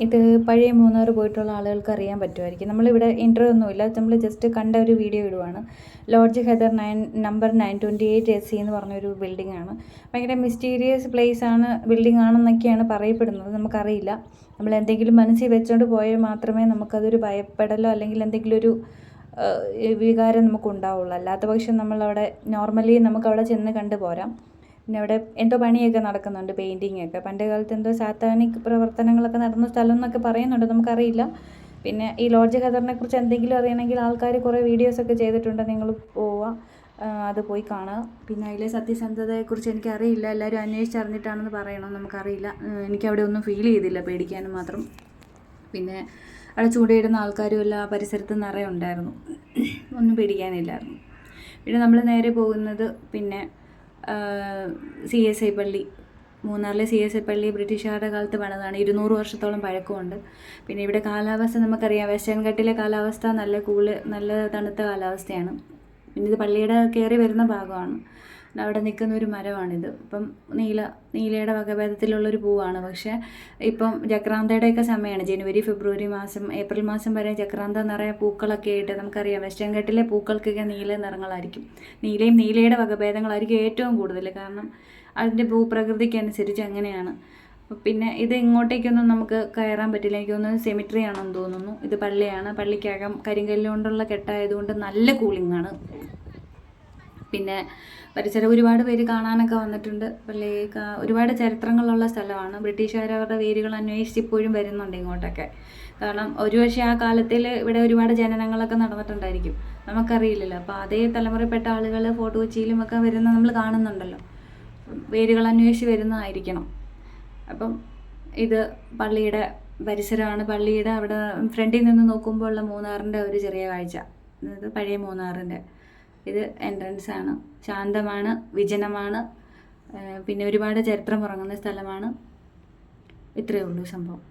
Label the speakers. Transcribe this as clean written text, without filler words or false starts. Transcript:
Speaker 1: ഇത് പഴയ മൂന്നാർ പോയിട്ടുള്ള ആളുകൾക്ക് അറിയാൻ പറ്റുമായിരിക്കും. നമ്മളിവിടെ ഇൻട്രോ ഒന്നുമില്ല, നമ്മൾ ജസ്റ്റ് കണ്ട ഒരു വീഡിയോ ഇടുവാണ്. ലോഡ്ജ് ഹെദർ നമ്പർ 928 SC എന്ന് പറഞ്ഞൊരു ബിൽഡിംഗ് ആണ്. ഭയങ്കര മിസ്റ്റീരിയസ് പ്ലേസ് ആണ്, ബിൽഡിംഗ് ആണെന്നൊക്കെയാണ് പറയപ്പെടുന്നത്. നമുക്കറിയില്ല. നമ്മൾ എന്തെങ്കിലും മനസ്സിൽ വെച്ചുകൊണ്ട് പോയാൽ മാത്രമേ നമുക്കതൊരു ഭയപ്പെടലോ അല്ലെങ്കിൽ എന്തെങ്കിലും ഒരു വികാരം നമുക്കുണ്ടാവുള്ളൂ. അല്ലാത്ത പക്ഷം നമ്മളവിടെ നോർമലി നമുക്കവിടെ ചെന്ന് കണ്ടു പോരാം. പിന്നെ അവിടെ എന്തോ പണിയൊക്കെ നടക്കുന്നുണ്ട്, പെയിൻറ്റിങ്ങൊക്കെ. പണ്ട് കാലത്ത് എന്തോ സാത്താനിക് പ്രവർത്തനങ്ങളൊക്കെ നടന്ന സ്ഥലം എന്നൊക്കെ പറയുന്നുണ്ട്, നമുക്കറിയില്ല. പിന്നെ ഈ ലോഡ്ജ് ഹെദറിനെ കുറിച്ച് എന്തെങ്കിലും അറിയണമെങ്കിൽ ആൾക്കാർ കുറേ വീഡിയോസൊക്കെ ചെയ്തിട്ടുണ്ട്, നിങ്ങൾ പോവുക, അത് പോയി കാണുക. പിന്നെ അതിലെ സത്യസന്ധതയെക്കുറിച്ച് എനിക്കറിയില്ല, എല്ലാവരും അന്വേഷിച്ചറിഞ്ഞിട്ടാണെന്ന് പറയണം, നമുക്കറിയില്ല. എനിക്കവിടെ ഒന്നും ഫീൽ ചെയ്തില്ല പേടിക്കാനും മാത്രം. പിന്നെ അവിടെ ചൂണ്ടയിടുന്ന ആൾക്കാരും എല്ലാം ആ പരിസരത്ത് നിറയെ ഉണ്ടായിരുന്നു, ഒന്നും പേടിക്കാനില്ലായിരുന്നു. പിന്നെ നമ്മൾ നേരെ പോകുന്നത് പിന്നെ CSI പള്ളി. മൂന്നാറിലെ CSI പള്ളി ബ്രിട്ടീഷുകാരുടെ കാലത്ത് പണിതാണ്. 200 വർഷത്തോളം പഴക്കമുണ്ട്. പിന്നെ ഇവിടെ കാലാവസ്ഥ നമുക്കറിയാം, വെസ്റ്റേൺ ഘട്ടിലെ കാലാവസ്ഥ നല്ല തണുത്ത കാലാവസ്ഥയാണ്. പിന്നെ ഇത് പള്ളിയുടെ കയറി വരുന്ന ഭാഗമാണ്. അവിടെ നിൽക്കുന്ന ഒരു മരമാണിത്. ഇപ്പം നീലയുടെ വകഭേദത്തിലുള്ളൊരു പൂവാണ്. പക്ഷേ ഇപ്പം ജക്രാന്തയുടെയൊക്കെ സമയമാണ്. ജനുവരി, ഫെബ്രുവരി മാസം, ഏപ്രിൽ മാസം വരെ ജക്രാന്ത നിറയെ പൂക്കളൊക്കെ ആയിട്ട് നമുക്കറിയാം. വെസ്റ്റേൺ ഘട്ടിലെ പൂക്കൾക്കൊക്കെ നീല നിറങ്ങളായിരിക്കും. നീലയുടെ വകഭേദങ്ങളായിരിക്കും ഏറ്റവും കൂടുതൽ. കാരണം അതിൻ്റെ ഭൂപ്രകൃതിക്ക് അനുസരിച്ച് അങ്ങനെയാണ്. പിന്നെ ഇത് ഇങ്ങോട്ടേക്കൊന്നും നമുക്ക് കയറാൻ പറ്റില്ല. എനിക്ക് തോന്നുന്നത് സെമിട്രി ആണെന്ന് തോന്നുന്നു. ഇത് പള്ളിയാണ്. പള്ളിക്കകം കരിങ്കല്ല് കൊണ്ടുള്ള കെട്ടായതുകൊണ്ട് നല്ല കൂളിംഗാണ്. പിന്നെ പരിസരം ഒരുപാട് പേര് കാണാനൊക്കെ വന്നിട്ടുണ്ട്. പള്ളി ഒരുപാട് ചരിത്രങ്ങളുള്ള സ്ഥലമാണ്. ബ്രിട്ടീഷുകാർ അവരുടെ വേരുകൾ അന്വേഷിച്ച് ഇപ്പോഴും വരുന്നുണ്ട് ഇങ്ങോട്ടൊക്കെ. കാരണം ഒരുപക്ഷെ ആ കാലത്തിൽ ഇവിടെ ഒരുപാട് ജനനങ്ങളൊക്കെ നടന്നിട്ടുണ്ടായിരിക്കും, നമുക്കറിയില്ലല്ലോ. അപ്പോൾ അതേ തലമുറയിൽപ്പെട്ട ആളുകൾ ഫോർട്ട് കൊച്ചിയിലും ഒക്കെ വരുന്ന നമ്മൾ കാണുന്നുണ്ടല്ലോ. വേരുകൾ അന്വേഷിച്ച് വരുന്നതായിരിക്കണം. അപ്പം ഇത് പള്ളിയുടെ പരിസരമാണ്. പള്ളിയുടെ അവിടെ ഫ്രണ്ടിൽ നിന്ന് നോക്കുമ്പോൾ ഉള്ള മൂന്നാറിൻ്റെ ഒരു ചെറിയ കാഴ്ച. ഇത് പഴയ മൂന്നാറിൻ്റെ ഇത് എൻട്രൻസ് ആണ്. ശാന്തമാണ്, വിജനമാണ്, പിന്നെ ഒരുപാട് ചരിത്രം ഉറങ്ങുന്ന സ്ഥലമാണ്. ഇത്രയേ ഉള്ളൂ സംഭവം.